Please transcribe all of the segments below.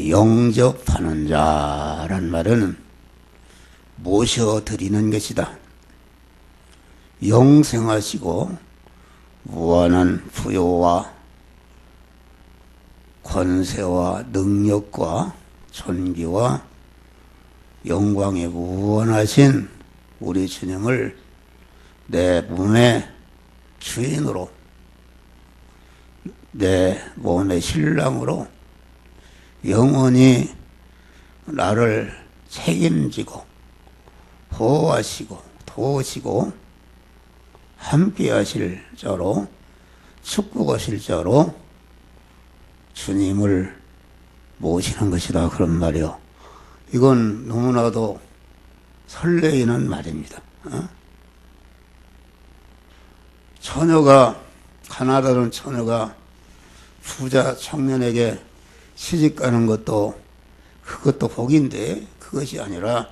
영접하는 자란 말은 모셔드리는 것이다. 영생하시고 무한한 부요와 권세와 능력과 존귀와 영광에 무한하신 우리 주님을 내 몸의 주인으로, 내 몸의 신랑으로 영원히 나를 책임지고 보호하시고 도우시고 함께 하실 자로, 축복하실 자로 주님을 모시는 것이다, 그런 말이요. 이건 너무나도 설레이는 말입니다. 가나다른 처녀가 부자 청년에게 시집 가는 것도 그것도 복인데, 그것이 아니라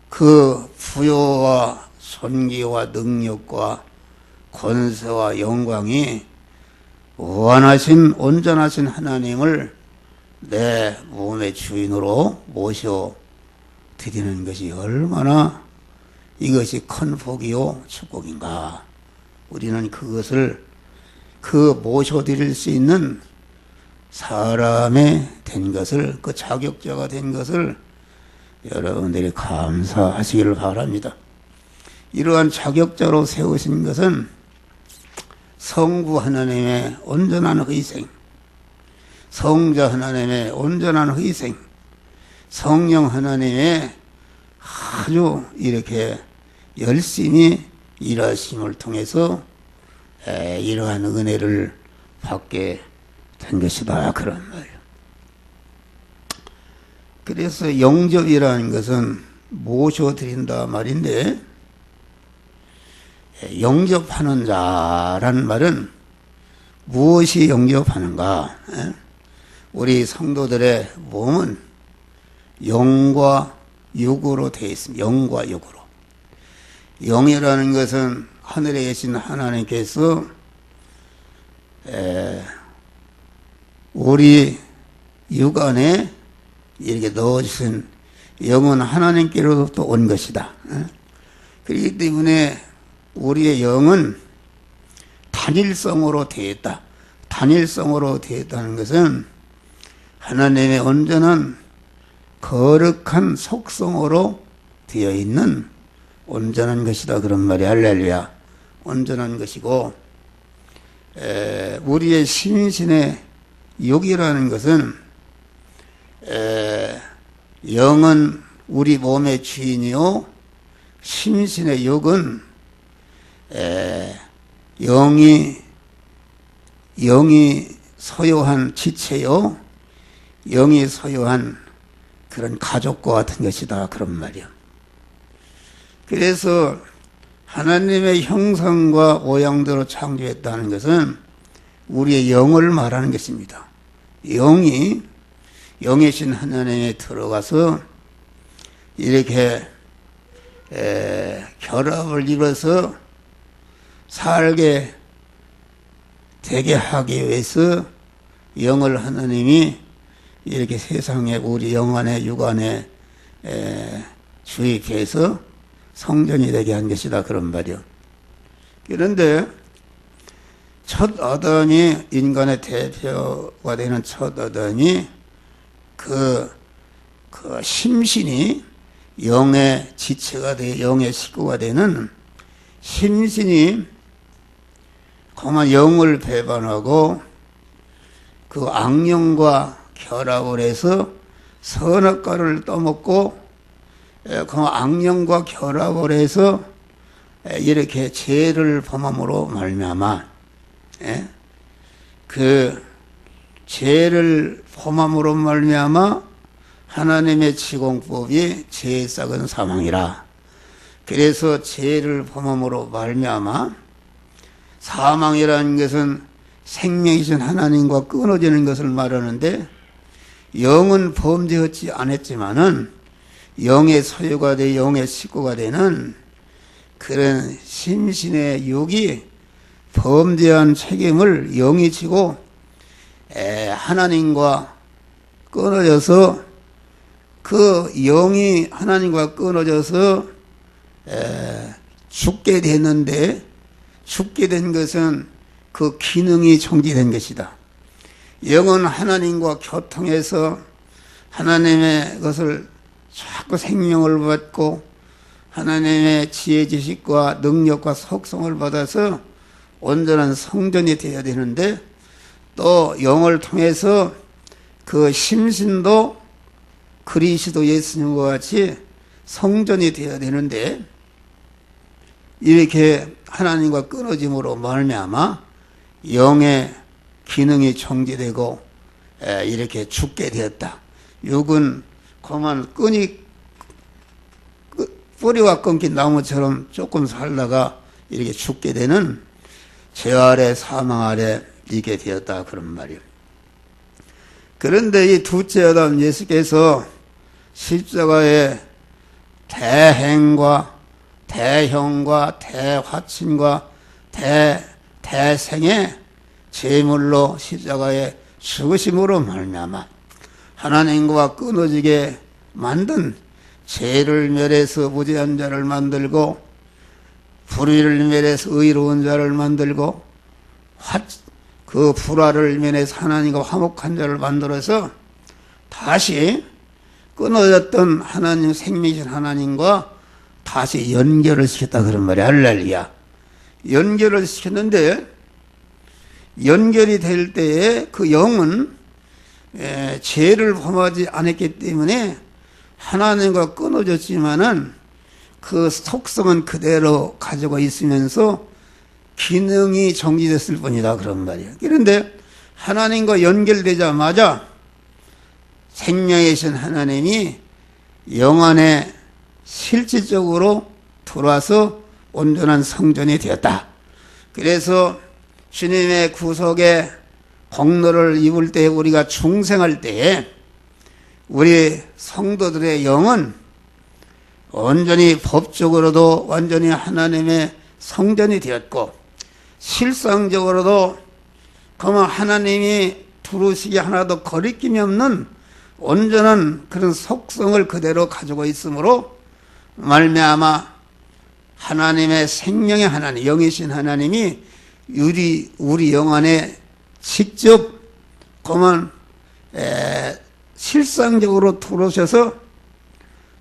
그 부요와 존귀와 능력과 권세와 영광이 무한하신 온전하신 하나님을 내 몸의 주인으로 모셔 드리는 것이 얼마나 이것이 큰 복이요 축복인가. 우리는 그것을, 그 모셔 드릴 수 있는 사람이 된 것을, 그 자격자가 된 것을 여러분들이 감사하시기를 바랍니다. 이러한 자격자로 세우신 것은 성부 하나님의 온전한 희생, 성자 하나님의 온전한 희생, 성령 하나님의 아주 이렇게 열심히 일하심을 통해서 이러한 은혜를 받게 된 것이다, 그런 말이에요. 그래서 영접이라는 것은 모셔드린다 말인데, 영접하는 자란 말은 무엇이 영접하는가? 우리 성도들의 몸은 영과 육으로 되어 있습니다. 영과 육으로. 영이라는 것은 하늘에 계신 하나님께서 우리 육 안에 이렇게 넣어주신 영은 하나님께로부터 온 것이다. 그렇기 때문에 우리의 영은 단일성으로 되어 있다. 단일성으로 되어 있다는 것은 하나님의 온전한 거룩한 속성으로 되어 있는 온전한 것이다, 그런 말이 할렐루야. 온전한 것이고, 우리의 심신의 육이라는 것은 영은 우리 몸의 주인이요, 심신의 육은 영이 소유한 지체요, 영이 소유한 그런 가족과 같은 것이다, 그런 말이야. 그래서 하나님의 형상과 모양대로 창조했다는 것은 우리의 영을 말하는 것입니다. 영이신 하나님에 들어가서 이렇게 결합을 이뤄서 살게 되게 하기 위해서 영을 하나님이 이렇게 세상에 우리 영 안에 육 안에 주입해서 성전이 되게 한 것이다, 그런 말이요. 그런데 첫 아담이, 인간의 대표가 되는 첫 아담이 그 심신이 영의 지체가 돼, 영의 식구가 되는 심신이 그만 영을 배반하고 그 악령과 결합을 해서 선악과를 떠먹고 그 악령과 결합을 해서 이렇게 죄를 범함으로 말미암아 그 죄를 범함으로 말미암아 하나님의 지공법이 죄의 싹은 사망이라. 그래서 죄를 범함으로 말미암아, 사망이라는 것은 생명이신 하나님과 끊어지는 것을 말하는데, 영은 범죄하지 않았지만은 영의 소유가 돼 영의 식구가 되는 그런 심신의 육이 범죄한 책임을 영이 지고 하나님과 끊어져서 그 영이 하나님과 끊어져서 죽게 됐는데, 죽게 된 것은 그 기능이 정지된 것이다. 영은 하나님과 교통해서 하나님의 것을 자꾸 생명을 받고 하나님의 지혜 지식과 능력과 속성을 받아서 온전한 성전이 되어야 되는데, 또 영을 통해서 그 심신도 그리스도 예수님과 같이 성전이 되어야 되는데, 이렇게 하나님과 끊어짐으로 말미암아 영의 기능이 정지되고 이렇게 죽게 되었다. 육은 그만 뿌리가 끊긴 나무처럼 조금 살다가 이렇게 죽게 되는 죄 아래 사망 아래 있게 되었다, 그런 말이에요. 그런데 이 둘째 아담 예수께서 십자가의 대행과 대형과 대화친과 대생의 제물로 십자가에 죽으심으로 말미암아 하나님과 끊어지게 만든 죄를 멸해서 무죄한 자를 만들고 불의를 멸해서 의로운 자를 만들고 그 불화를 멸해서 하나님과 화목한 자를 만들어서 다시 끊어졌던 하나님, 생명이신 하나님과 다시 연결을 시켰다, 그런 말이야. 할렐루야. 연결을 시켰는데, 연결이 될 때에 그 영은 죄를 범하지 않았기 때문에 하나님과 끊어졌지만은 그 속성은 그대로 가지고 있으면서 기능이 정지됐을 뿐이다, 그런 말이에요. 그런데 하나님과 연결되자마자 생명이신 하나님이 영 안에 실질적으로 들어와서 온전한 성전이 되었다. 그래서 주님의 구속의 공로를 입을 때, 우리가 중생할 때에 우리 성도들의 영은 온전히 법적으로도 완전히 하나님의 성전이 되었고, 실상적으로도 그만 하나님이 두루시기 하나도 거리낌이 없는 온전한 그런 속성을 그대로 가지고 있으므로 말미암아 하나님의 생명의 하나님, 영이신 하나님이 우리 영 안에 직접 그만 실상적으로 들어오셔서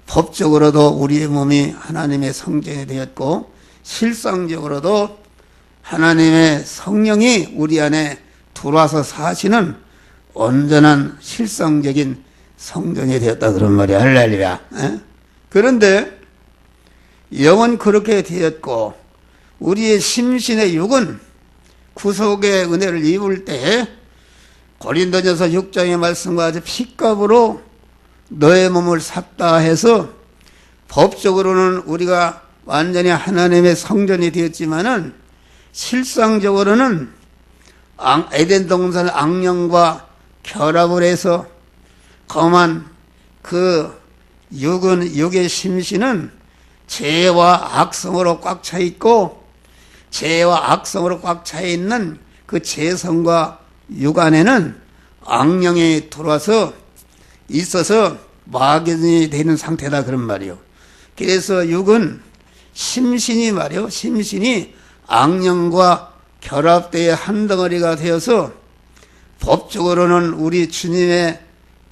법적으로도 우리의 몸이 하나님의 성전이 되었고, 실상적으로도 하나님의 성령이 우리 안에 들어와서 사시는 온전한 실상적인 성전이 되었다, 그런 말이야. 할렐루야. 그런데 영은 그렇게 되었고, 우리의 심신의 육은 구속의 은혜를 입을 때 고린도전서 6장의 말씀과 같이 핏값으로 너의 몸을 샀다 해서 법적으로는 우리가 완전히 하나님의 성전이 되었지만은 실상적으로는 에덴 동산 악령과 결합을 해서 거만 그 육의 심신은 죄와 악성으로 꽉 차 있고, 죄와 악성으로 꽉 차 있는 그 죄성과 육 안에는 악령이 들어와서 있어서 마귀이 되는 상태다, 그런 말이요. 그래서 육은 심신이 말이요, 심신이 악령과 결합되어 한 덩어리가 되어서 법적으로는 우리 주님의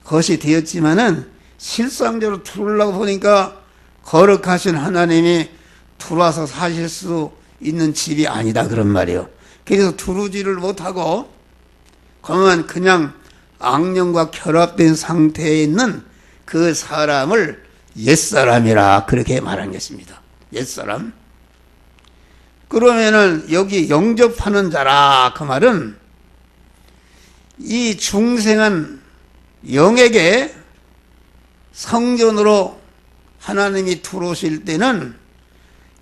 것이 되었지만은 실상적으로 들어오려고 보니까 거룩하신 하나님이 들어와서 사실 수 있는 집이 아니다, 그런 말이에요. 그래서 들어오지를 못하고 그냥 악령과 결합된 상태에 있는 그 사람을 옛사람이라 그렇게 말한 것입니다. 옛사람. 그러면은 여기 영접하는 자라, 그 말은 이 중생한 영에게 성전으로 하나님이 들어오실 때는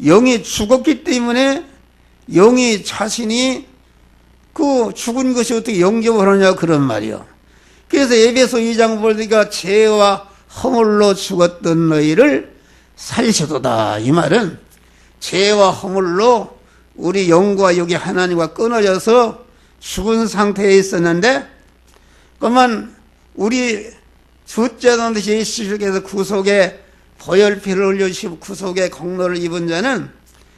영이 죽었기 때문에 영이 자신이 그 죽은 것이 어떻게 영접을 하냐, 그런 말이요. 그래서 에베소 2장 보니까 죄와 허물로 죽었던 너희를 살리셔도다, 이 말은 죄와 허물로 우리 영과 육이 하나님과 끊어져서 죽은 상태에 있었는데, 그러면 우리 둘째는 예수께서 구속에 보혈피를 흘려주시고 구속의 공로를 입은 자는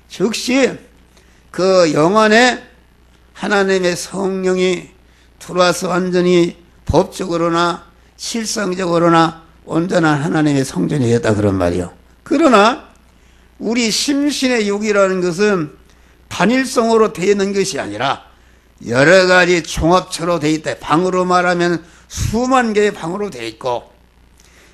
즉시 그 영안에 하나님의 성령이 들어와서 완전히 법적으로나 실성적으로나 온전한 하나님의 성전이 되었다 그런 말이요. 그러나 우리 심신의 육이라는 것은 단일성으로 되어 있는 것이 아니라 여러 가지 종합체로 되어 있다. 방으로 말하면 수만 개의 방으로 되어 있고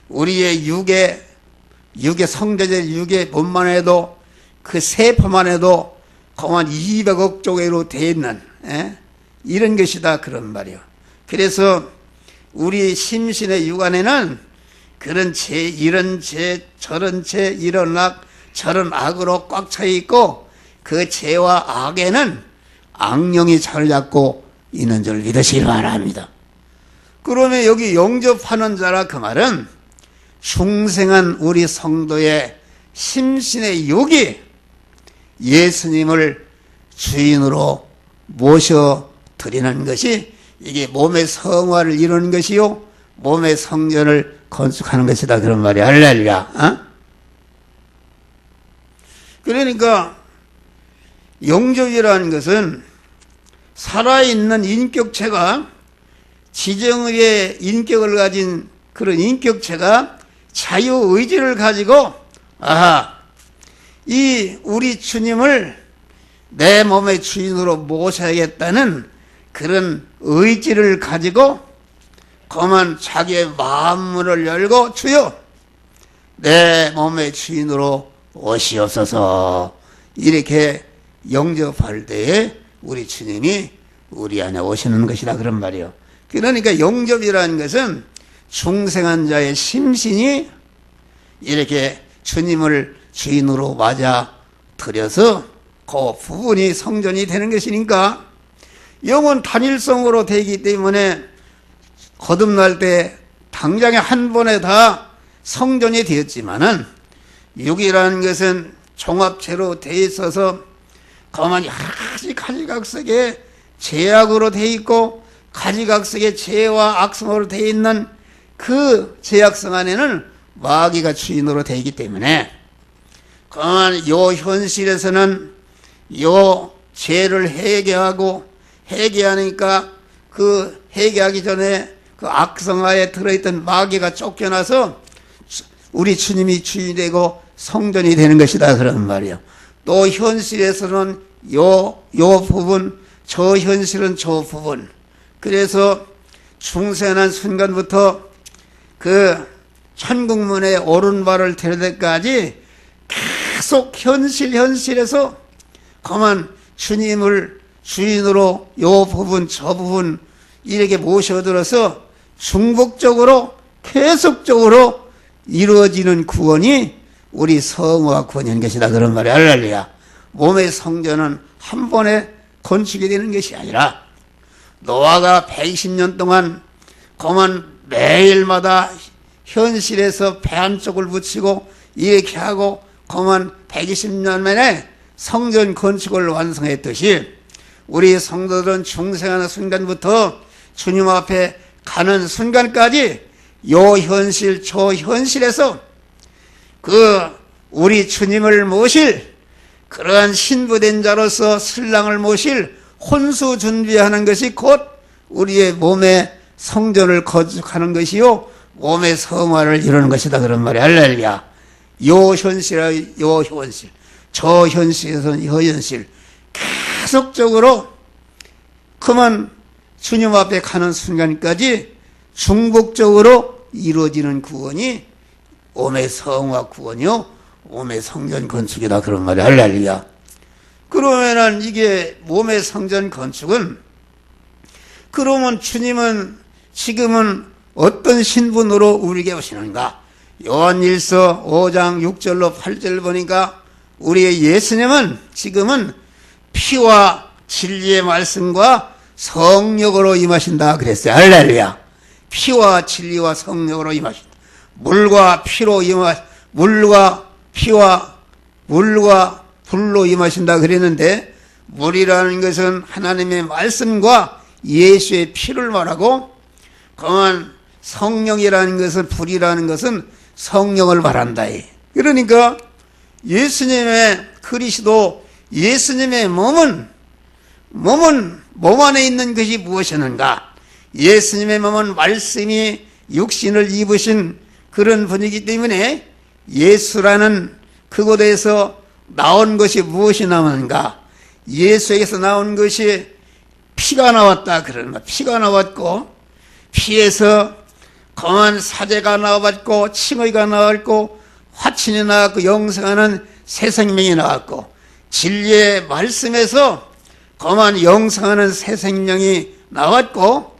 우리의 육의 성자적 육의 몸만 해도 그 세포만 해도 거만 200억 조개로 되어 있는 이런 것이다 그런 말이요. 그래서 우리 심신의 육 안에는 그런 죄, 이런 죄, 저런 죄, 이런 악, 저런 악으로 꽉 차 있고 그 죄와 악에는 악령이 자를 잡고 있는 줄 믿으시기 바랍니다. 그러면 여기 영접하는 자라 그 말은 중생한 우리 성도의 심신의 육이 예수님을 주인으로 모셔드리는 것이 이게 몸의 성화를 이루는 것이요 몸의 성전을 건축하는 것이다 그런 말이야. 할렐루야. 그러니까 영접이라는 것은 살아있는 인격체가 지정의 인격을 가진 그런 인격체가 자유의지를 가지고 이 우리 주님을 내 몸의 주인으로 모셔야겠다는 그런 의지를 가지고 그만 자기의 마음문을 열고 주여 내 몸의 주인으로 오시옵소서 이렇게 영접할 때에 우리 주님이 우리 안에 오시는 것이다 그런 말이에요. 그러니까 영접이라는 것은 중생한 자의 심신이 이렇게 주님을 주인으로 맞아 들여서 그 부분이 성전이 되는 것이니까 영은 단일성으로 되기 때문에 거듭날 때 당장에 한 번에 다 성전이 되었지만은 육이라는 것은 종합체로 되어 있어서 가만히 가지각색의 죄악으로 되어 있고 가지각색의 죄와 악성으로 되어 있는 그 죄악성 안에는 마귀가 주인으로 되어 있기 때문에 가만 요 현실에서는 요 죄를 해결하니까 그 해결하기 전에 그 악성하에 들어있던 마귀가 쫓겨나서 우리 주님이 주인이 되고 성전이 되는 것이다 그런 말이에요. 또 현실에서는 요 부분, 저 현실은 저 부분. 그래서 중생한 순간부터 그 천국문에 오른발을 댈 때까지 계속 현실에서 그만 주님을 주인으로 요 부분 저 부분 이렇게 모셔들어서 중복적으로 계속적으로 이루어지는 구원이 우리 성화 구원인 것이다 그런 말이야. 할렐루야. 몸의 성전은 한 번에 건축이 되는 것이 아니라 노아가 120년 동안 그만 매일마다 현실에서 배 한쪽을 붙이고 이렇게 하고 그만 120년 만에 성전 건축을 완성했듯이 우리 성도들은 중생하는 순간부터 주님 앞에 가는 순간까지 요 현실 저 현실에서 그 우리 주님을 모실 그러한 신부된 자로서 신랑을 모실 혼수 준비하는 것이 곧 우리의 몸의 성전을 건축하는 것이요 몸의 성화를 이루는 것이다 그런 말이야. 할렐루야. 요 현실 저 현실에서는 이 현실 계속적으로 그만 주님 앞에 가는 순간까지 중복적으로 이루어지는 구원이 몸의 성화 구원이요 몸의 성전 건축이다 그런 말이야. 할렐루야. 그러면은 이게 몸의 성전 건축은 그러면 주님은 지금은 어떤 신분으로 우리에게 오시는가? 요한일서 5장 6절로 8절 보니까 우리의 예수님은 지금은 피와 진리의 말씀과 성령으로 임하신다 그랬어요. 할렐루야. 피와 진리와 성령으로 임하신다. 물과 불로 임하신다 그랬는데 물이라는 것은 하나님의 말씀과 예수의 피를 말하고 그만 성령이라는 것은, 불이라는 것은 성령을 말한다. 그러니까 예수님의 그리스도, 예수님의 몸은 몸 안에 있는 것이 무엇이었는가? 예수님의 몸은 말씀이 육신을 입으신 그런 분이기 때문에 예수라는 그곳에서 나온 것이 무엇이 나오는가? 예수에게서 나온 것이 피가 나왔다. 그러는 거야. 피가 나왔고, 피에서 검은 사제가 나왔고, 칭의가 나왔고, 화친이 나왔고, 영생하는 새 생명이 나왔고, 진리의 말씀에서 검은 영생하는 새 생명이 나왔고,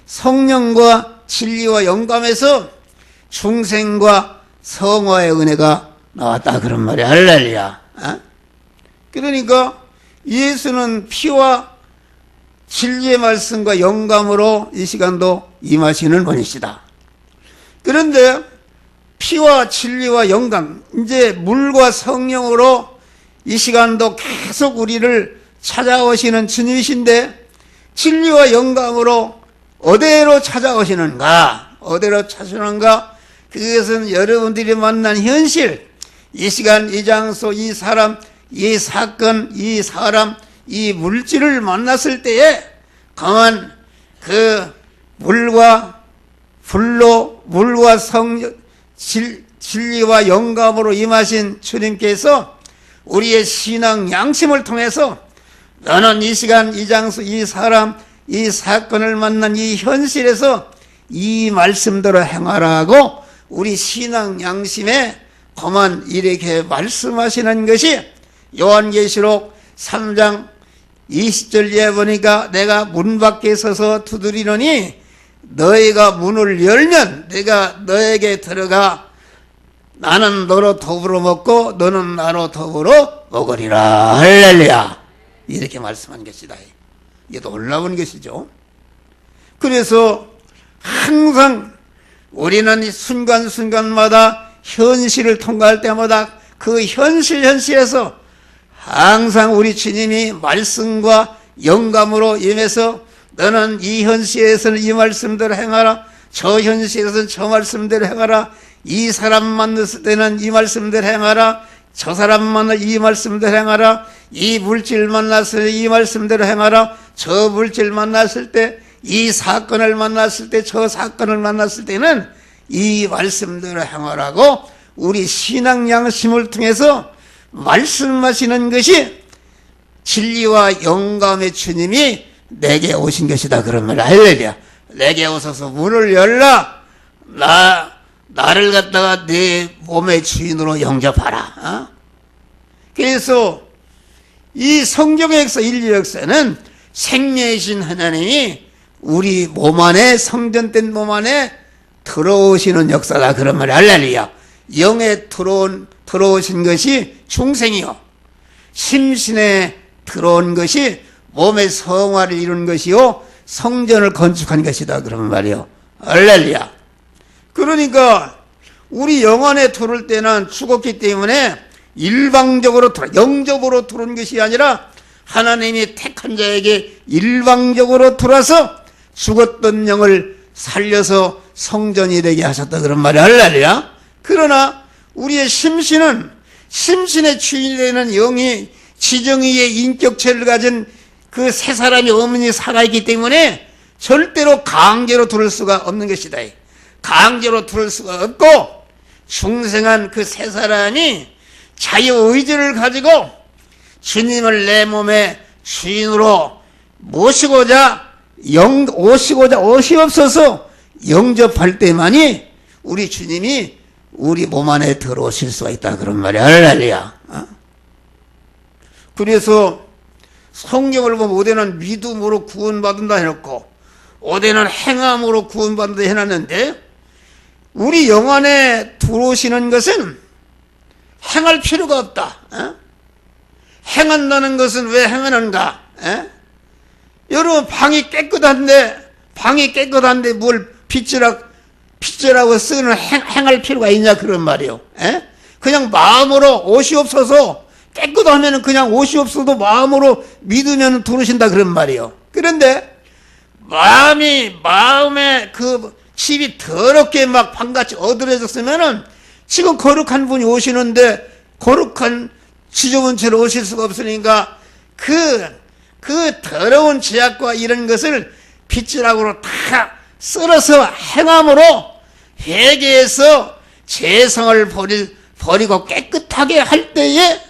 성령과 진리와 영감에서 중생과 성화의 은혜가 나왔다. 그런 말이야. 할렐루야. 그러니까 예수는 피와 진리의 말씀과 영감으로 이 시간도 임하시는 분이시다. 그런데 피와 진리와 영감, 이제 물과 성령으로 이 시간도 계속 우리를 찾아오시는 주님이신데, 진리와 영감으로 어디로 찾아오시는가? 어디로 찾으시는가? 그것은 여러분들이 만난 현실, 이 시간, 이 장소, 이 사람, 이 사건, 이 사람, 이 물질을 만났을 때에 강한 그 물과 불로, 물과 성령, 진리와 영감으로 임하신 주님께서 우리의 신앙 양심을 통해서 너는 이 시간, 이 장소, 이 사람, 이 사건을 만난 이 현실에서 이 말씀대로 행하라고 우리 신앙 양심에 그만 이렇게 말씀하시는 것이 요한계시록 3장 20절에 보니까 내가 문 밖에 서서 두드리노니 너희가 문을 열면 내가 너에게 들어가 나는 너로 더불어 먹고 너는 나로 더불어 먹으리라. 할렐루야. 이렇게 말씀한 것이다. 이게 놀라운 것이죠. 그래서 항상 우리는 순간순간마다 현실을 통과할 때마다 그 현실에서 항상 우리 주님이 말씀과 영감으로 임해서 너는 이 현실에서는 이 말씀대로 행하라, 저 현실에서는 저 말씀대로 행하라, 이 사람 만났을 때는 이 말씀대로 행하라, 저 사람 만날 이 말씀대로 행하라, 이 물질 만났을 때 이 말씀대로 행하라, 저 물질 만났을 때, 이 사건을 만났을 때, 저 사건을 만났을 때는 이 말씀대로 행하라고 우리 신앙 양심을 통해서 말씀하시는 것이 진리와 영감의 주님이 내게 오신 것이다. 그런 말. 할렐루야. 내게 오셔서 문을 열라. 나를 갖다가 내 몸의 주인으로 영접하라. 그래서 이 성경의 역사, 인류 역사는 생명이신 하나님이 우리 몸 안에, 성전된 몸 안에 들어오시는 역사다. 그런 말. 할렐루야. 영에 들어오신 것이 중생이요, 심신에 들어온 것이 몸의 성화를 이룬 것이요, 성전을 건축한 것이다. 그런 말이요. 할렐루야. 그러니까 우리 영 안에 들어올 때는 죽었기 때문에 일방적으로 영접으로 들어온 것이 아니라 하나님이 택한 자에게 일방적으로 들어와서 죽었던 영을 살려서 성전이 되게 하셨다. 그런 말이. 할렐루야. 그러나 우리의 심신의 주인이 되는 영이 지정의의 인격체를 가진 그 세 사람이 어머니 살아있기 때문에 절대로 강제로 들을 수가 없는 것이다. 강제로 들을 수가 없고 중생한 그 세 사람이 자유의지를 가지고 주님을 내 몸의 주인으로 모시고자 오시옵소서 영접할 때만이 우리 주님이 우리 몸 안에 들어오실 수가 있다. 그런 말이야. 할렐루야. 그래서 성경을 보면 어디는 믿음으로 구원받는다 해놓고 어디는 행함으로 구원받는다 해놨는데, 우리 영 안에 들어오시는 것은 행할 필요가 없다. 행한다는 것은 왜 행하는가? 여러분, 방이 깨끗한데 뭘 빚지라고 쓰는 행할 필요가 있냐? 그런 말이요. 그냥 마음으로 오시옵소서, 깨끗하면 그냥 오시옵소서 마음으로 믿으면 들어오신다. 그런 말이요. 그런데 마음에 그 집이 더럽게 막 방같이 어두러졌으면은 지금 거룩한 분이 오시는데 거룩한 지저분 채로 오실 수가 없으니까 그 더러운 죄악과 이런 것을 빗자락으로 다 썰어서 행함으로 회개해서 죄성을 버리고 깨끗하게 할 때에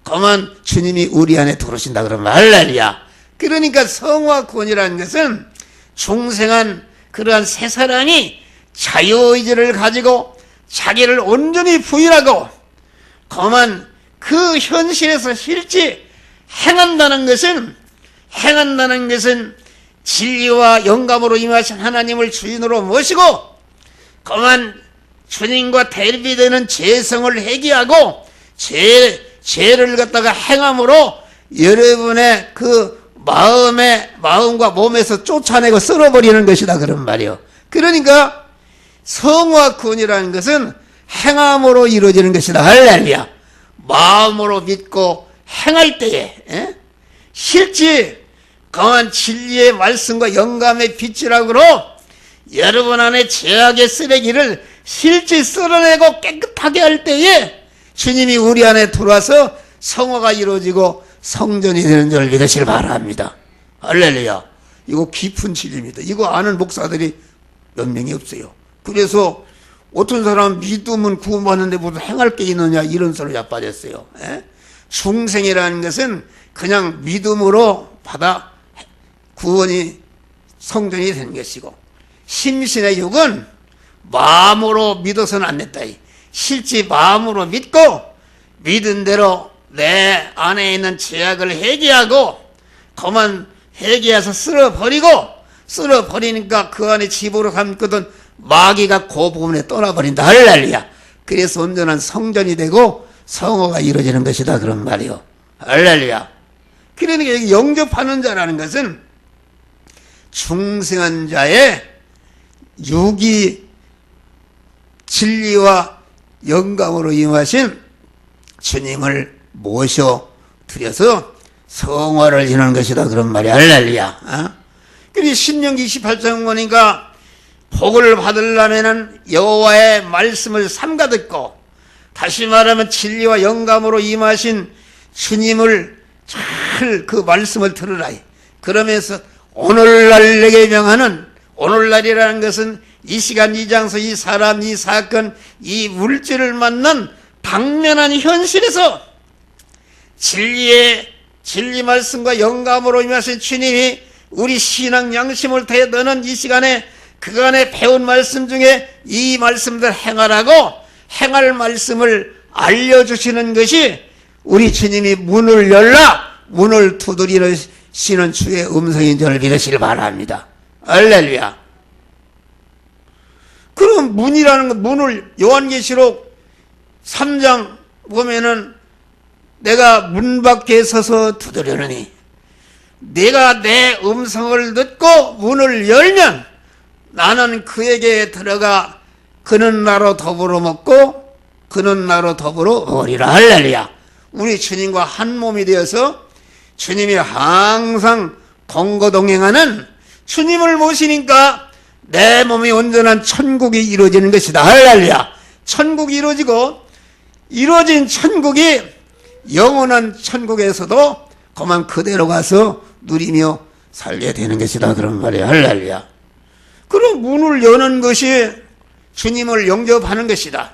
그만 주님이 우리 안에 들어오신다 그러면 할렐루야. 그러니까 성화 구원이라는 것은 중생한 그러한 새 사람이 자유의지를 가지고 자기를 온전히 부인하고 그만 그 현실에서 실제 행한다는 것은 진리와 영감으로 임하신 하나님을 주인으로 모시고 그만 주님과 대립이 되는 죄성을 회개하고 죄를 갖다가 행함으로 여러분의 그 마음과 몸에서 쫓아내고 쓸어버리는 것이다 그런 말이요. 그러니까 성화 구원이라는 것은 행함으로 이루어지는 것이다. 할렐루야. 마음으로 믿고 행할 때에 실제 강한 진리의 말씀과 영감의 빛이라고로 여러분 안에 죄악의 쓰레기를 실제 쓸어내고 깨끗하게 할 때에 주님이 우리 안에 들어와서 성화가 이루어지고 성전이 되는 줄 믿으시길 바랍니다. 할렐루야. 이거 깊은 진리입니다. 이거 아는 목사들이 몇 명이 없어요. 그래서 어떤 사람은 믿으면 구원받는데 무슨 행할 게 있느냐 이런 소리 자빠졌어요. 중생이라는 것은 그냥 믿음으로 받아 구원이 성전이 되는 것이고 심신의 육은 마음으로 믿어서는 안 된다. 실제 마음으로 믿고 믿은 대로 내 안에 있는 죄악을 회개하고 그만 회개해서 쓸어버리니까 그 안에 집으로 감거든 마귀가 그 부분에 떠나버린다. 할렐루야. 그래서 온전한 성전이 되고 성화가 이루어지는 것이다 그런 말이요. 할렐루야. 그러니까 여기 영접하는 자라는 것은 중생한 자의 육이 진리와 영감으로 임하신 주님을 모셔드려서 성화를 이루는 것이다 그런 말이야. 할렐루야. 그리고 신명기 28장 보니까 복을 받으려면은 여호와의 말씀을 삼가 듣고 다시 말하면 진리와 영감으로 임하신 주님을 잘 그 말씀을 들으라. 그러면서 오늘날 내게 명하는 오늘날이라는 것은 이 시간 이 장소 이 사람 이 사건 이 물질을 만난 당면한 현실에서 진리 말씀과 영감으로 임하신 주님이 우리 신앙 양심을 다해 너는 이 시간에 그간에 배운 말씀 중에 이 말씀들 행하라고 행할 말씀을 알려주시는 것이 우리 주님이 문을 열라 문을 두드리시는 주의 음성인 줄 믿으시길 바랍니다. 할렐루야. 그럼 문이라는 건 문을 요한계시록 3장 보면은 내가 문 밖에 서서 두드리느니 내가 내 음성을 듣고 문을 열면 나는 그에게 들어가 그는 나로 더불어 먹고 그는 나로 더불어 먹으리라. 할렐루야. 우리 주님과 한 몸이 되어서 주님이 항상 동거동행하는 주님을 모시니까 내 몸이 온전한 천국이 이루어지는 것이다. 할렐루야. 천국이 이루어진 천국이 영원한 천국에서도 그만 그대로 가서 누리며 살게 되는 것이다 그런 말이야. 할렐루야. 그럼 문을 여는 것이 주님을 영접하는 것이다.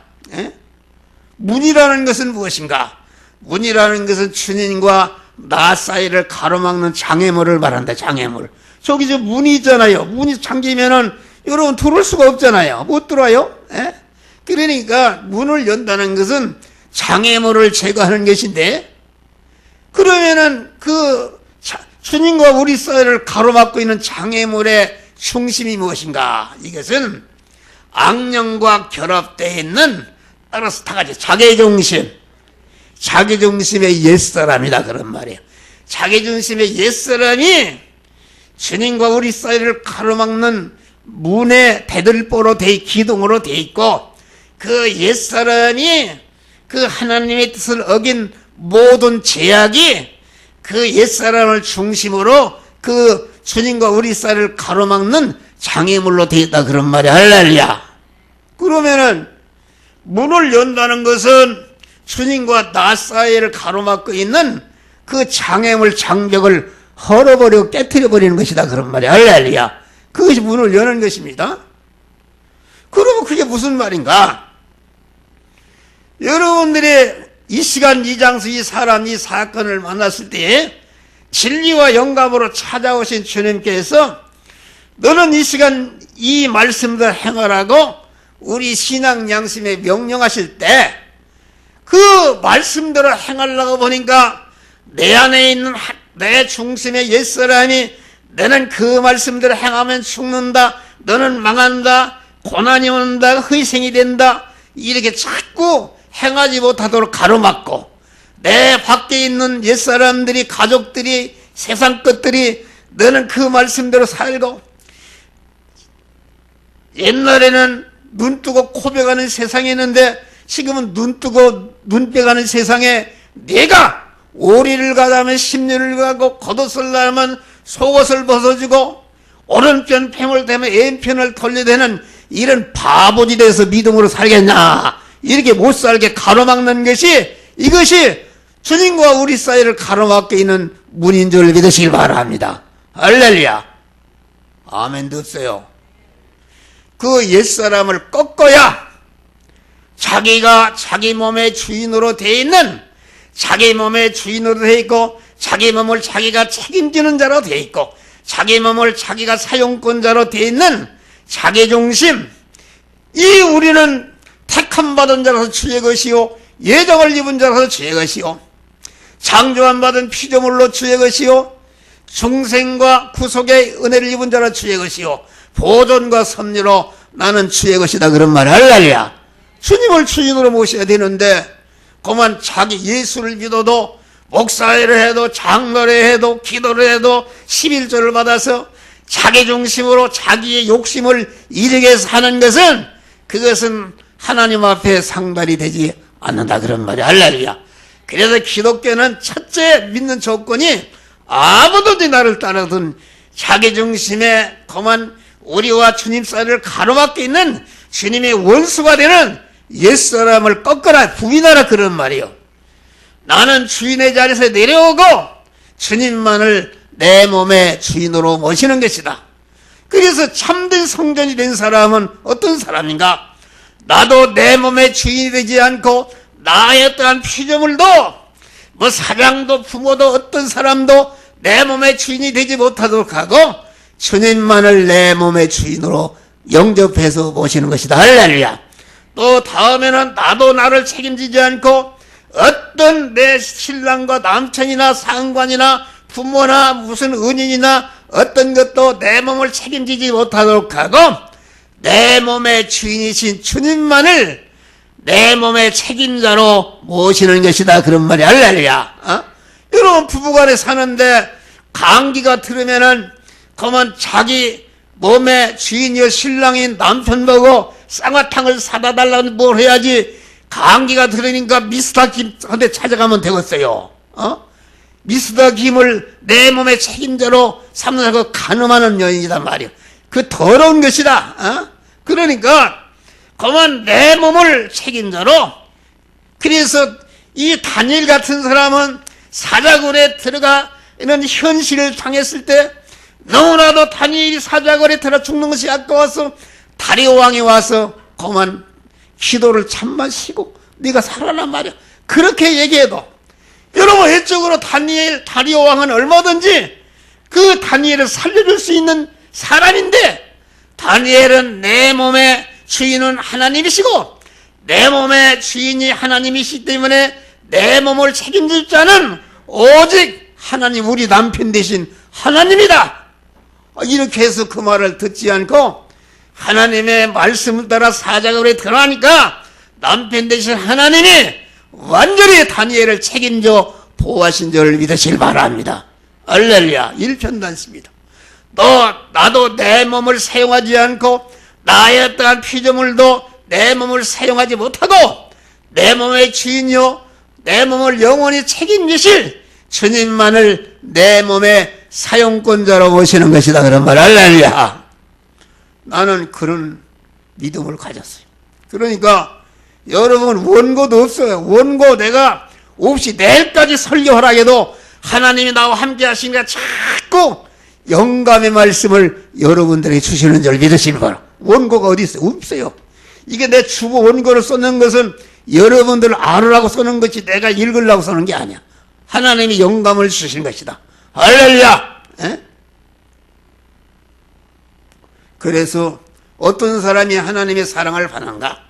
문이라는 것은 무엇인가? 문이라는 것은 주님과 나 사이를 가로막는 장애물을 말한다. 장애물. 저기 저 문이 있잖아요. 문이 잠기면은 여러분 들어올 수가 없잖아요. 못 들어와요. 그러니까 문을 연다는 것은 장애물을 제거하는 것인데 그러면은 그 주님과 우리 사이를 가로막고 있는 장애물의 중심이 무엇인가? 이것은 악령과 결합되어 있는 따라서 다 같이 자기중심의 옛사람이다 그런 말이에요. 자기중심의 옛사람이 주님과 우리 사이를 가로막는 문의 대들보로 기둥으로 돼 있고 그 옛사람이 그 하나님의 뜻을 어긴 모든 죄악이 그 옛사람을 중심으로 그 주님과 우리 사이를 가로막는 장애물로 되어 있다 그런 말이야. 할렐루야. 그러면은 문을 연다는 것은 주님과 나 사이를 가로막고 있는 그 장애물 장벽을 헐어버리고 깨트려버리는 것이다 그런 말이야. 할렐루야. 그것이 문을 여는 것입니다. 그러면 그게 무슨 말인가? 여러분들이 이 시간 이 장소 이 사람 이 사건을 만났을 때 진리와 영감으로 찾아오신 주님께서 너는 이 시간 이 말씀들 행하라고 우리 신앙 양심에 명령하실 때 그 말씀대로 행하려고 보니까 내 안에 있는 내 중심의 옛사람이 너는 그 말씀대로 행하면 죽는다, 너는 망한다, 고난이 온다, 희생이 된다, 이렇게 자꾸 행하지 못하도록 가로막고 내 밖에 있는 옛사람들이 가족들이 세상 것들이 너는 그 말씀대로 살고 옛날에는 눈 뜨고 코 베가는 세상이었는데 지금은 눈 뜨고 눈 빼가는 세상에 내가 오리를 가다면 십리를 가고 겉옷을 나면 속옷을 벗어주고 오른편 팽을 대면 왼편을 돌려대는 이런 바보지 돼서 믿음으로 살겠냐, 이렇게 못 살게 가로막는 것이 이것이 주님과 우리 사이를 가로막게 있는 문인 줄 믿으시길 바랍니다. 할렐루야. 아멘 듣세요. 그 옛사람을 꺾어야 자기가 자기 몸의 주인으로 되어 있는, 자기 몸의 주인으로 되어 있고 자기 몸을 자기가 책임지는 자로 되어 있고 자기 몸을 자기가 사용권자로 되어 있는 자기중심, 이 우리는 택함받은 자라서 주의 것이요 예정을 입은 자라서 주의 것이요 창조함 받은 피조물로 주의 것이요 중생과 구속의 은혜를 입은 자라 주의 것이요 보존과 섭리로 나는 주의 것이다 그런 말. 할렐루야. 주님을 주인으로 모셔야 되는데 그만 자기 예수를 믿어도 목사회를 해도 장로를 해도 기도를 해도 11조를 받아서 자기 중심으로 자기의 욕심을 이르게 사는 것은 그것은 하나님 앞에 상달이 되지 않는다 그런 말이야. 할렐루야. 그래서 기독교는 첫째 믿는 조건이 아무든지 나를 따르든 자기 중심에 그만 우리와 주님 사이를 가로막고 있는 주님의 원수가 되는 옛사람을 꺾어라 부인하라 그런 말이요. 나는 주인의 자리에서 내려오고 주님만을 내 몸의 주인으로 모시는 것이다. 그래서 참된 성전이 된 사람은 어떤 사람인가? 나도 내 몸의 주인이 되지 않고 나의 어떠한 피조물도 뭐 사장도 부모도 어떤 사람도 내 몸의 주인이 되지 못하도록 하고 주님만을 내 몸의 주인으로 영접해서 모시는 것이다. 할렐루야. 또 다음에는 나도 나를 책임지지 않고 어떤 내 신랑과 남편이나 상관이나 부모나 무슨 은인이나 어떤 것도 내 몸을 책임지지 못하도록 하고 내 몸의 주인이신 주님만을 내 몸의 책임자로 모시는 것이다 그런 말이. 할렐루야. 여러분 부부간에 사는데 감기가 들으면은 그만 자기 몸의 주인이여 신랑인 남편 보고 쌍화탕을 사다 달라고 뭘 해야지. 감기가 들으니까 미스터 김한테 찾아가면 되겠어요. 미스터 김을 내 몸의 책임자로 삼는 그 간음하는 여인이단 말이에요. 그 더러운 것이다. 그러니까 그만 내 몸을 책임자로. 그래서 이 다니엘 같은 사람은 사자굴에 들어가는 현실을 당했을 때 너무나도 다니엘이 사자굴에 들어 죽는 것이 아까워서 다리오 왕이 와서 그만 기도를 참만 쉬고 네가 살아란 말이야. 그렇게 얘기해도 여러분 외적으로 다리오 왕은 얼마든지 그 다니엘을 살려줄 수 있는 사람인데 다니엘은 내 몸의 주인은 하나님이시고 내 몸의 주인이 하나님이시기 때문에 내 몸을 책임질 자는 오직 하나님 우리 남편 대신 하나님이다. 이렇게 해서 그 말을 듣지 않고 하나님의 말씀을 따라 사자굴에 들어가니까 남편 대신 하나님이 완전히 다니엘을 책임져 보호하신 줄 믿으시길 바랍니다. 할렐루야. 일편단심이다. 나도 내 몸을 사용하지 않고 나의 어떠한 피조물도 내 몸을 사용하지 못하고 내 몸의 주인이요 내 몸을 영원히 책임지실 주님만을 내 몸의 사용권자로 모시는 것이다. 그런 말. 할렐루야. 나는 그런 믿음을 가졌어요. 그러니까 여러분 원고도 없어요. 원고 내가 없이 내일까지 설교하라 해도 하나님이 나와 함께 하시니까 자꾸 영감의 말씀을 여러분들에게 주시는 줄 믿으시기 바랍니다. 원고가 어디 있어요? 없어요. 이게 내 주보 원고를 쓰는 것은 여러분들 알으라고 쓰는 것이 내가 읽으려고 쓰는 게 아니야. 하나님이 영감을 주신 것이다. 할렐루야. 에? 그래서 어떤 사람이 하나님의 사랑을 받는가?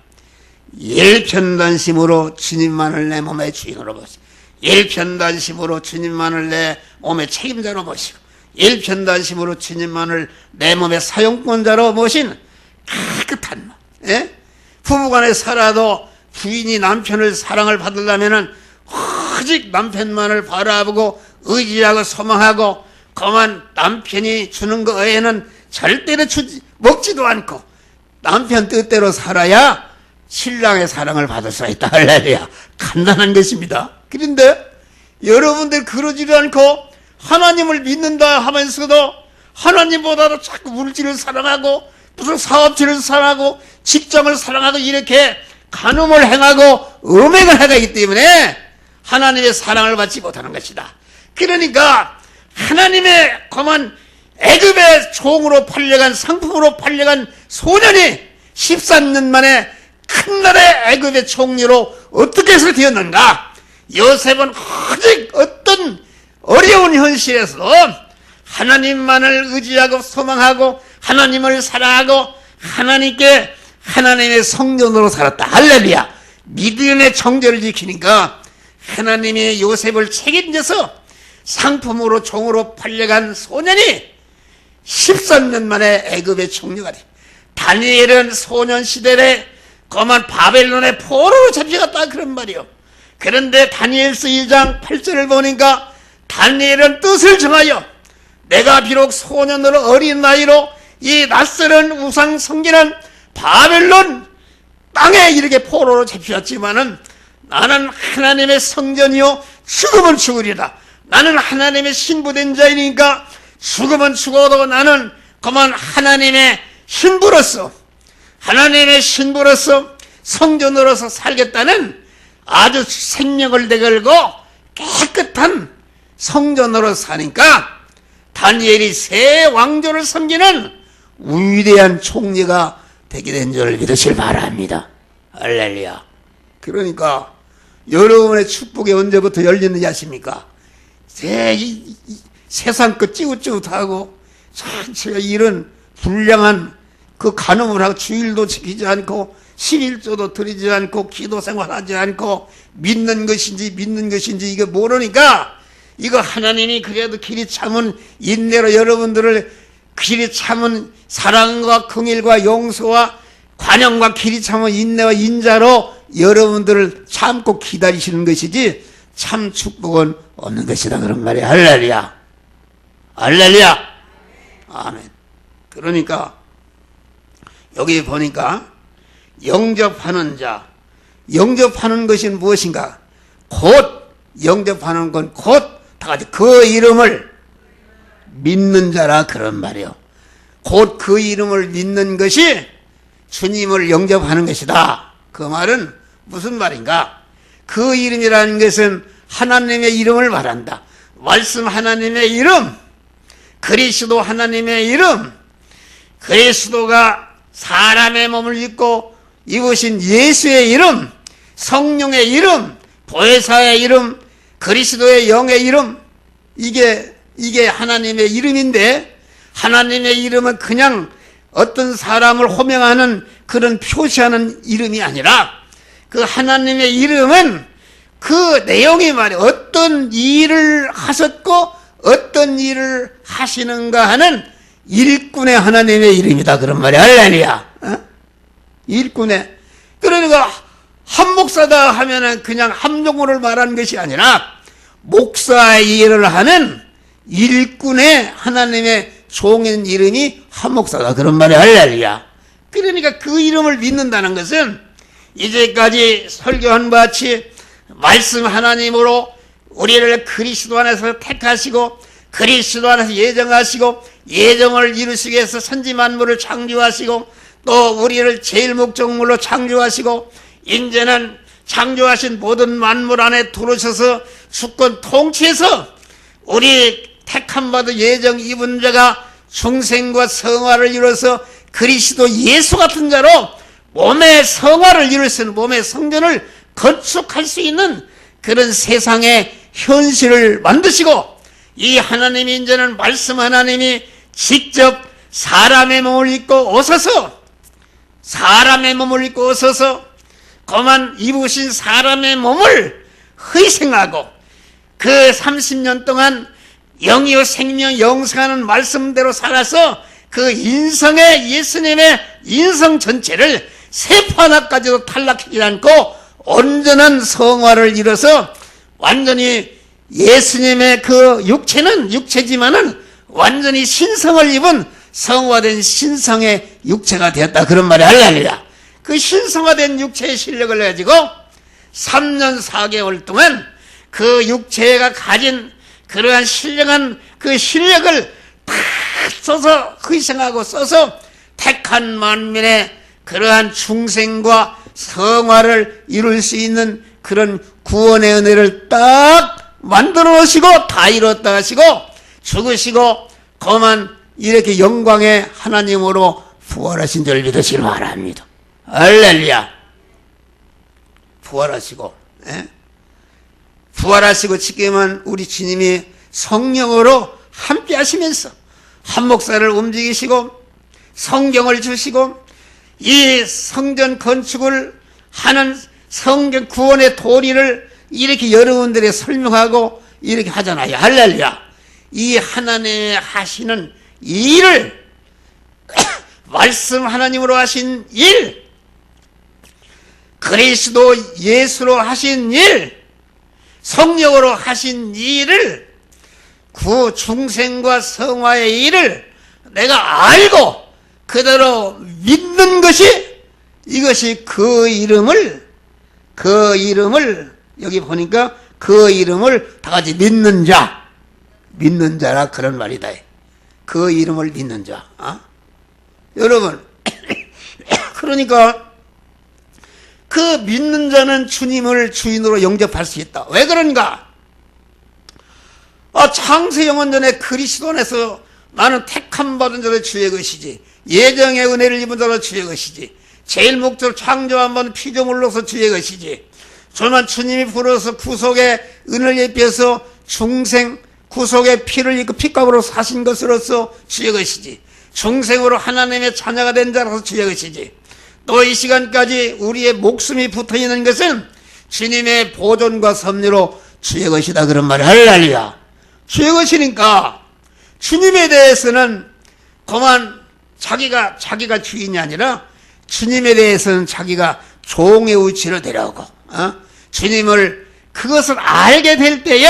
일편단심으로 주님만을 내 몸의 주인으로 모시고, 일편단심으로 주님만을 내 몸의 책임자로 모시고, 일편단심으로 주님만을 내 몸의 사용권자로 모신 깨끗한 마. 예? 부부간에 살아도 부인이 남편을 사랑을 받으려면은 오직 남편만을 바라보고 의지하고 소망하고 그만 남편이 주는 거 외에는 절대로 먹지도 않고 남편 뜻대로 살아야 신랑의 사랑을 받을 수가 있다. 할렐루야. 간단한 것입니다. 그런데 여러분들 그러지도 않고 하나님을 믿는다 하면서도 하나님보다도 자꾸 물질을 사랑하고 무슨 사업체를 사랑하고 직장을 사랑하고 이렇게 간음을 행하고 음행을 행하기 때문에 하나님의 사랑을 받지 못하는 것이다. 그러니까 하나님의 그만 애굽의 종으로 팔려간 상품으로 팔려간 소년이 13년 만에 큰 나라의 애굽의 총리로 어떻게 해서 되었는가? 요셉은 오직 어떤 어려운 현실에서 하나님만을 의지하고 소망하고 하나님을 사랑하고 하나님께 하나님의 성전으로 살았다. 할렐루야. 믿음의 정절을 지키니까 하나님이 요셉을 책임져서 상품으로 종으로 팔려간 소년이 13년 만에 애굽의 총리가 돼. 다니엘은 소년 시대에 거만 바벨론의 포로로 잡혀갔다 그런 말이요. 그런데 다니엘서 1장 8절을 보니까 다니엘은 뜻을 정하여 내가 비록 소년으로 어린 나이로 이 낯설은 우상 섬기는 바벨론 땅에 이렇게 포로로 잡혀왔지만은 나는 하나님의 성전이요 죽으면 죽으리라. 나는 하나님의 신부된 자이니까 죽으면 죽어도 나는 그만 하나님의 신부로서 하나님의 신부로서 성전으로서 살겠다는 아주 생명을 내걸고 깨끗한 성전으로 사니까 다니엘이 새 왕조를 섬기는 위대한 총리가 되게 된 줄 믿으실 바랍니다. 할렐루야. 그러니까 여러분의 축복이 언제부터 열리는지 아십니까? 세상 것 찌긋찌긋하고 전체가 이런 불량한 그 간음을 하고 주일도 지키지 않고 11조도 드리지 않고 기도 생활하지 않고 믿는 것인지 이거 모르니까 이거 하나님이 그래도 길이 참은 인내로 여러분들을 길이 참은 사랑과 긍휼과 용서와 관용과 길이 참은 인내와 인자로 여러분들을 참고 기다리시는 것이지 참 축복은 없는 것이다 그런 말이야. 할렐루야. 할렐루야. 아멘. 그러니까 여기 보니까 영접하는 자, 영접하는 것이 무엇인가? 곧 영접하는 건 곧 다 같이 그 이름을 믿는 자라 그런 말이요. 곧 그 이름을 믿는 것이 주님을 영접하는 것이다. 그 말은 무슨 말인가? 그 이름이라는 것은 하나님의 이름을 말한다. 말씀 하나님의 이름, 그리스도 하나님의 이름, 그리스도가 사람의 몸을 입고 입으신 예수의 이름, 성령의 이름, 보혜사의 이름, 그리스도의 영의 이름, 이게 하나님의 이름인데 하나님의 이름은 그냥 어떤 사람을 호명하는 그런 표시하는 이름이 아니라 그 하나님의 이름은 그 내용이 말이에요. 어떤 일을 하셨고 어떤 일을 하시는가 하는 일꾼의 하나님의 이름이다 그런 말이야. 할렐루야. 어? 일꾼의. 그러니까 한 목사다 하면은 그냥 함종호를 말하는 것이 아니라 목사의 일을 하는 일꾼의 하나님의 종인 이름이 한 목사다 그런 말이야. 할렐루야. 그러니까 그 이름을 믿는다는 것은 이제까지 설교한 같이 말씀 하나님으로 우리를 그리스도 안에서 택하시고 그리스도 안에서 예정하시고 예정을 이루시기 위해서 천지 만물을 창조하시고 또 우리를 제일 목적물로 창조하시고 이제는 창조하신 모든 만물 안에 들어오셔서 주권 통치해서 우리 택함 받은 예정 입은 자가 중생과 성화를 이뤄서 그리스도 예수 같은 자로 몸의 성화를 이룰 수 있는 몸의 성전을 건축할 수 있는 그런 세상의 현실을 만드시고 이 하나님이 이제는 말씀 하나님이 직접 사람의 몸을 입고 오셔서 그만 입으신 사람의 몸을 희생하고 그 30년 동안 영이요 생명 영생하는 말씀대로 살아서 그 인성의 예수님의 인성 전체를 세포 하나까지도 탈락하지 않고 온전한 성화를 이뤄서 완전히 예수님의 그 육체는 육체지만은 완전히 신성을 입은 성화된 신성의 육체가 되었다. 그런 말이 할렐루야. 그 신성화된 육체의 실력을 가지고 3년 4개월 동안 그 육체가 가진 그러한 신령한 그 실력을 다 써서 희생하고 써서 택한 만민의 그러한 중생과 성화를 이룰 수 있는 그런 구원의 은혜를 딱 만들어 놓으시고 다 이뤘다 하시고 죽으시고 그만 이렇게 영광의 하나님으로 부활하신 줄 믿으시기 바랍니다. 할렐루야. 부활하시고 부활하시고 지금은 우리 주님이 성령으로 함께 하시면서 한 목사를 움직이시고 성경을 주시고 이 성전 건축을 하는 성경 구원의 도리를 이렇게 여러분들에게 설명하고 이렇게 하잖아요. 할렐루야. 이 하나님이 하시는 일을 말씀 하나님으로 하신 일, 그리스도 예수로 하신 일, 성령으로 하신 일을 구 중생과 성화의 일을 내가 알고 그대로 믿는 것이 이것이 그 이름을 여기 보니까 그 이름을 다 같이 믿는 자라 그런 말이다. 그 이름을 믿는 자. 여러분 그러니까 그 믿는 자는 주님을 주인으로 영접할 수 있다. 왜 그런가? 창세 영원 전에 그리스도 안에서 나는 택함 받은 자로 주의 것이지 예정의 은혜를 입은 자로 주의 것이지 제일 목적으로 창조한 번 피조물로서 주의 것이지 저는 주님이 부르셔서 구속의 은혜를 입혀서 중생 구속의 피를 입고 피값으로 사신 것으로서 주의 것이지 중생으로 하나님의 자녀가 된 자로서 주의 것이지 또 이 시간까지 우리의 목숨이 붙어있는 것은 주님의 보존과 섭리로 주의 것이다. 그런 말이 할렐루야. 주의 것이니까 주님에 대해서는 그만 자기가 주인이 아니라 주님에 대해서는 자기가 종의 위치로 데려오고 주님을 그것을 알게 될 때에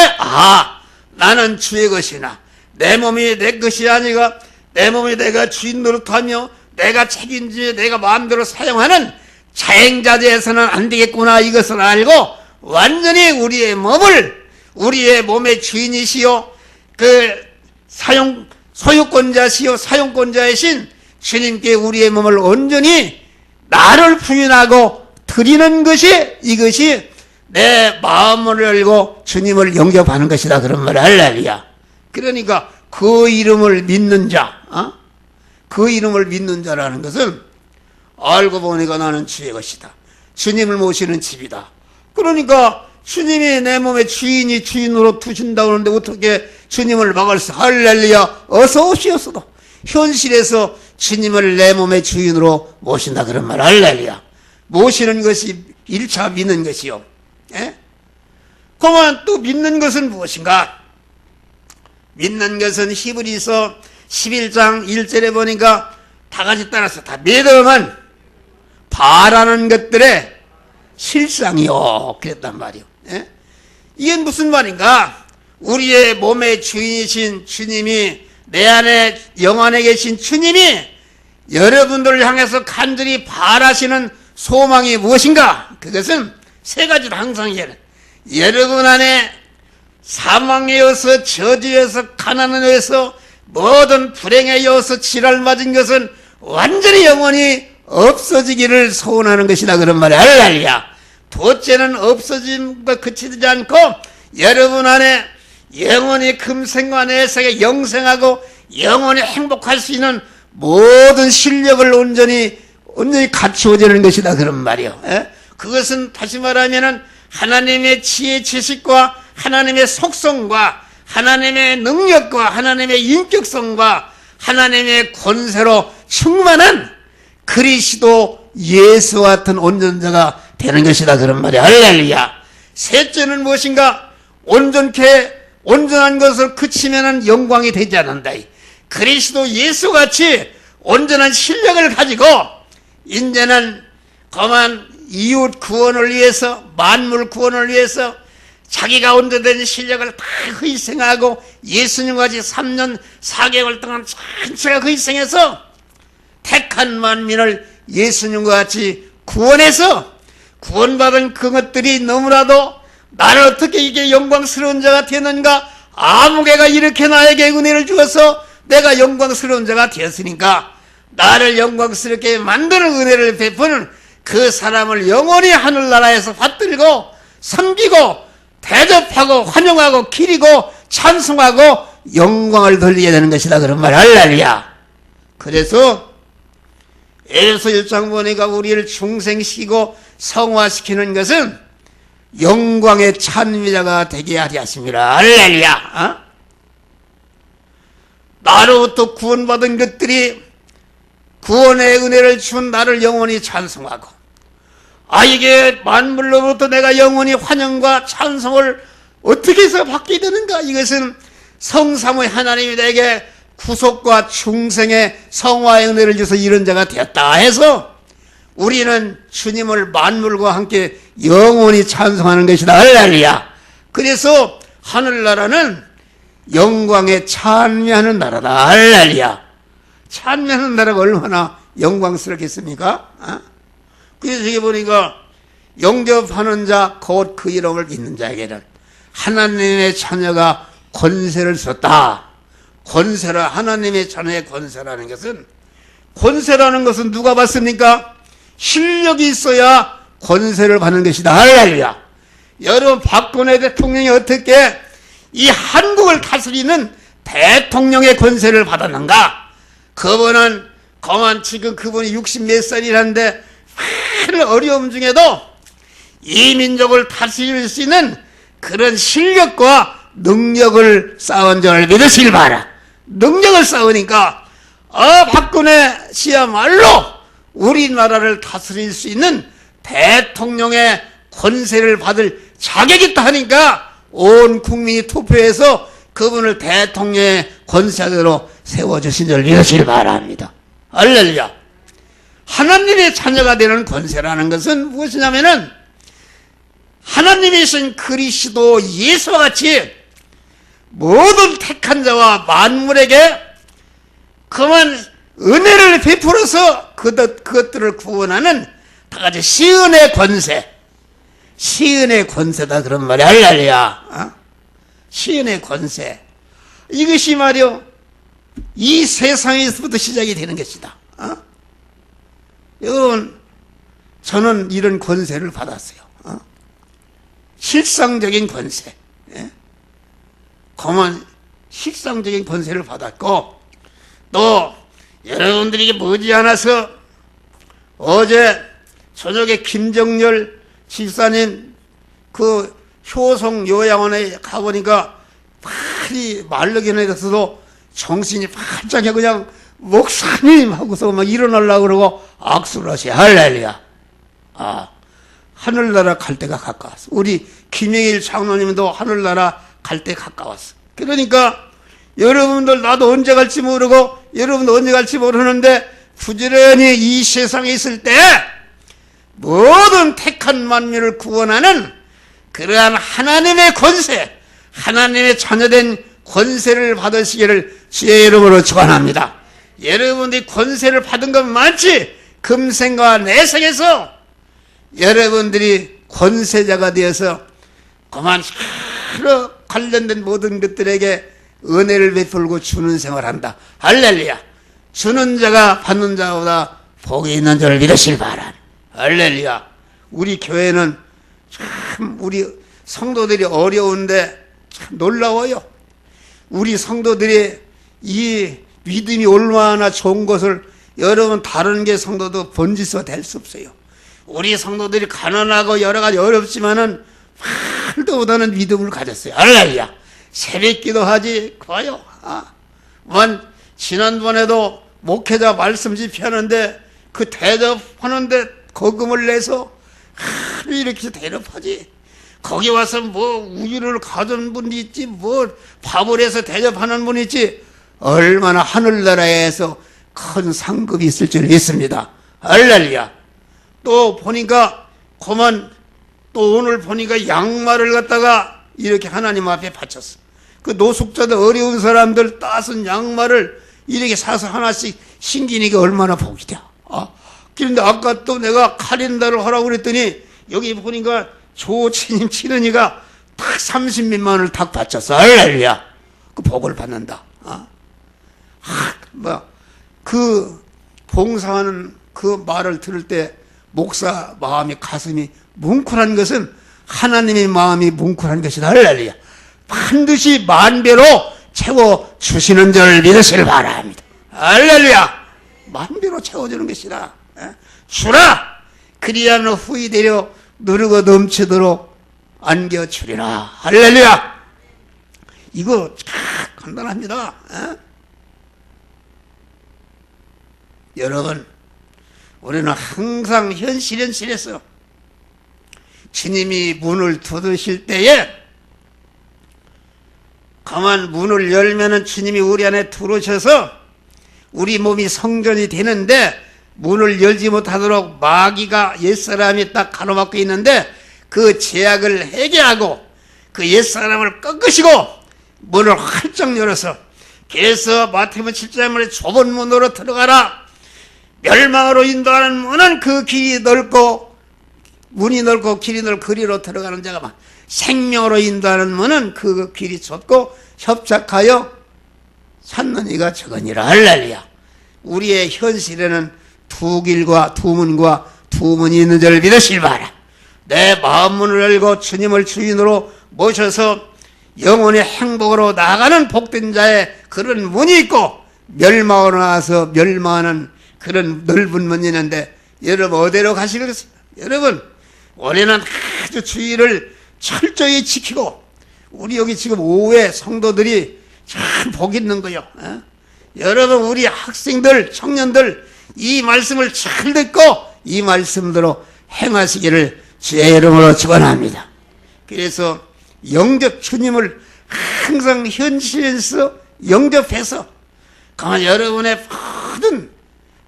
나는 주의 것이나 내 몸이 내 것이 아니라 내 몸이 내가 주인 노릇하며 내가 책임지며 내가 마음대로 사용하는 자행자재에서는 안 되겠구나 이것을 알고 완전히 우리의 몸을 우리의 몸의 주인이시요 그 소유권자시요 사용권자이신 주님께 우리의 몸을 온전히 나를 부인하고 드리는 것이 이것이 내 마음을 열고 주님을 영접하는 것이다. 그런 말 할렐루야. 그러니까 그 이름을 믿는 자, 그 이름을 믿는 자라는 것은 알고 보니까 나는 주의 것이다. 주님을 모시는 집이다. 그러니까 주님이 내 몸의 주인이 주인으로 두신다고 하는데 어떻게 주님을 막을 수? 할렐루야. 어서 오시옵소서. 현실에서 주님을 내 몸의 주인으로 모신다. 그런 말 할렐루야. 모시는 것이 1차 믿는 것이요. 그러면 또 믿는 것은 무엇인가? 믿는 것은 히브리서 11장 1절에 보니까 다 같이 따라서 다 믿음은 바라는 것들의 실상이요. 그랬단 말이요. 이게 무슨 말인가? 우리의 몸의 주인이신 주님이 내 안에 영 안에 계신 주님이 여러분들을 향해서 간절히 바라시는 소망이 무엇인가? 그것은 세 가지로 항상 여러분 안에 사망에 이어서 저주에 이어서 가난에 이어서 모든 불행에 이어서 지랄 맞은 것은 완전히 영원히 없어지기를 소원하는 것이다 그런 말이야. 할렐루야. 둘째는 없어짐과 그치지 않고 여러분 안에 영원히 금생과 내생에 영생하고 영원히 행복할 수 있는 모든 실력을 온전히 갖추어지는 것이다 그런 말이요. 그것은 다시 말하면은 하나님의 지혜 지식과 하나님의 속성과 하나님의 능력과 하나님의 인격성과 하나님의 권세로 충만한 그리스도 예수와 같은 온전자가 되는 것이다 그런 말이야. 할렐루야. 셋째는 무엇인가? 온전한 것을 그치면은 영광이 되지 않는다. 그리스도 예수같이 온전한 실력을 가지고 이제는 그만 이웃 구원을 위해서 만물 구원을 위해서 자기가 온전된 실력을 다 희생하고 예수님과 같이 3년 4개월 동안 전체가 희생해서 택한 만민을 예수님과 같이 구원해서 구원받은 그것들이 너무나도 나를 어떻게 이게 영광스러운 자가 되는가? 아무개가 이렇게 나에게 은혜를 주어서 내가 영광스러운 자가 되었으니까 나를 영광스럽게 만드는 은혜를 베푸는 그 사람을 영원히 하늘나라에서 받들고 섬기고 대접하고 환영하고 기리고 찬송하고 영광을 돌리게 되는 것이다 그런 말. 할렐루야. 그래서 에베소 1장 보니까 우리를 중생시키고 성화시키는 것은 영광의 찬미자가 되게 하리 하십니다. 할렐루야. 나로부터 구원받은 것들이 구원의 은혜를 준 나를 영원히 찬송하고 이게 만물로부터 내가 영원히 환영과 찬송을 어떻게 해서 받게 되는가? 이것은 성삼의 하나님이 내게 구속과 중생의 성화의 은혜를 줘서 이런 자가 되었다 해서 우리는 주님을 만물과 함께 영원히 찬송하는 것이다. 할렐루야. 그래서 하늘나라는 영광에 찬미하는 나라다. 할렐루야. 찬미하는 나라가 얼마나 영광스럽겠습니까? 그래서 여기 보니까 영접하는 자 곧 그 이름을 믿는 자에게는 하나님의 자녀가 권세를 줬다. 권세라, 하나님의 자녀의 권세라는 것은 누가 받습니까? 실력이 있어야 권세를 받는 것이다. 할렐루야. 여러분 박근혜 대통령이 어떻게 이 한국을 다스리는 대통령의 권세를 받았는가? 그분은 지금 그분이 60몇 살이라는데 큰 어려움 중에도 이 민족을 다스릴 수 있는 그런 실력과 능력을 쌓은 줄 믿으시길 바라. 능력을 쌓으니까 박근혜 씨야말로 우리나라를 다스릴 수 있는 대통령의 권세를 받을 자격이 있다 하니까 온 국민이 투표해서 그분을 대통령의 권세자로 세워주신 줄 믿으시길 바랍니다. 할렐루야. 하나님의 자녀가 되는 권세라는 것은 무엇이냐면은 하나님이신 그리스도 예수와 같이 모든 택한 자와 만물에게 그만 은혜를 베풀어서 그것들을 구원하는 다같이 시은의 권세, 시은의 권세다 그런 말이 할렐루야. 시은의 권세, 이것이 말이요 이 세상에서부터 시작이 되는 것이다. 여러분, 저는 이런 권세를 받았어요. 실상적인 권세, 그만 실상적인 권세를 받았고, 또 여러분들이 머지않아서 어제 저녁에 김정열 집사님 그 효성 요양원에 가보니까 빨리 말르기에서도 정신이 반짝해 그냥 목사님 하고서 막 일어나려고 그러고 악수를 하세요. 할렐루야. 하늘나라 갈 때가 가까웠어. 우리 김영일 장로님도 하늘나라 갈 때 가까웠어. 그러니까 여러분들 나도 언제 갈지 모르고 여러분도 언제 갈지 모르는데 부지런히 이 세상에 있을 때 모든 택한 만민을 구원하는 그러한 하나님의 권세, 하나님의 자녀된 권세를 받으시기를 주의 이름으로 축원합니다. 여러분들이 권세를 받은 건 많지, 금생과 내생에서 여러분들이 권세자가 되어서 그만 여러 관련된 모든 것들에게 은혜를 베풀고 주는 생활한다. 할렐루야. 주는 자가 받는 자보다 복이 있는 줄 믿으실 바람. 할렐루야. 우리 교회는 참 우리 성도들이 어려운데 참 놀라워요. 우리 성도들이 이 믿음이 얼마나 좋은 것을 여러분 다른 게 성도도 번지서 될 수 없어요. 우리 성도들이 가난하고 여러 가지 어렵지만은 말도 못하는 믿음을 가졌어요. 할렐루야. 새벽 기도하지 봐요. 지난번에도 목회자 말씀 집회하는데 그 대접하는데 거금을 내서 하루 이렇게 대접하지. 거기 와서 뭐 우유를 가져온 분이 있지, 뭐 밥을 해서 대접하는 분이 있지. 얼마나 하늘나라에서 큰 상급이 있을 줄 믿습니다. 할렐루야. 또 보니까 그만 또 오늘 보니까 양말을 갖다가 이렇게 하나님 앞에 바쳤어. 그 노숙자들 어려운 사람들 따순 양말을 이렇게 사서 하나씩 신기니까 얼마나 복이 돼. 그런데 아까 또 내가 칼렌더를 하라고 그랬더니 여기 보니까 조치님 치르니까 딱 30몇만 원을 딱 바쳤어. 할렐루야. 그 복을 받는다. 그 봉사하는 그 말을 들을 때 목사 마음이 가슴이 뭉클한 것은 하나님의 마음이 뭉클한 것이다. 할렐루야. 반드시 만배로 채워 주시는 줄 믿으시길 바랍니다. 할렐루야. 만배로 채워주는 것이다. 주라. 그리하면 후이 되려 누르고 넘치도록 안겨주리라. 할렐루야. 이거 참 간단합니다. 여러분, 우리는 항상 현실에서 주님이 문을 닫으실 때에 가만 문을 열면은 주님이 우리 안에 들어오셔서 우리 몸이 성전이 되는데 문을 열지 못하도록 마귀가 옛사람이 딱 가로막고 있는데 그 제약을 해결하고 그 옛사람을 꺾으시고 문을 활짝 열어서 그래서 마태복음 7장에 좁은 문으로 들어가라. 멸망으로 인도하는 문은 그 길이 넓고 문이 넓고 길이 넓고 그리로 들어가는 자가 많아. 생명으로 인도하는 문은 그 길이 좁고 협착하여 찾는 이가 적으니라. 할렐루야. 우리의 현실에는 두 길과 두 문과 두 문이 있는 줄 믿으실 바라. 내 마음문을 열고 주님을 주인으로 모셔서 영혼의 행복으로 나아가는 복된 자의 그런 문이 있고 멸망으로 나와서 멸망하는 그런 넓은 문이 있는데 여러분 어디로 가시겠어요? 여러분 올해는 아주 주의를 철저히 지키고 우리 여기 지금 5회 성도들이 참 복 있는 거요. 여러분 우리 학생들 청년들 이 말씀을 잘 듣고 이 말씀대로 행하시기를 주의 이름으로 축원합니다. 그래서 영접 주님을 항상 현실에서 영접해서 가만 여러분의 모든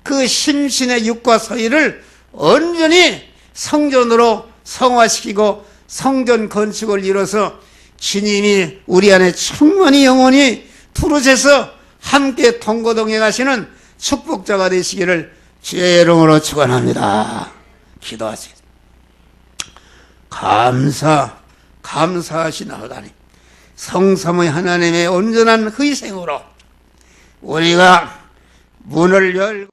그 심신의 육과 서의를 온전히 성전으로 성화시키고 성전 건축을 이뤄서 주님이 우리 안에 충만히 영원히 두루져서 함께 동거동행 하시는 축복자가 되시기를 주의 이름으로 축원합니다. 기도하세요. 감사하신 하나님, 성삼의 하나님의 온전한 희생으로 우리가 문을 열고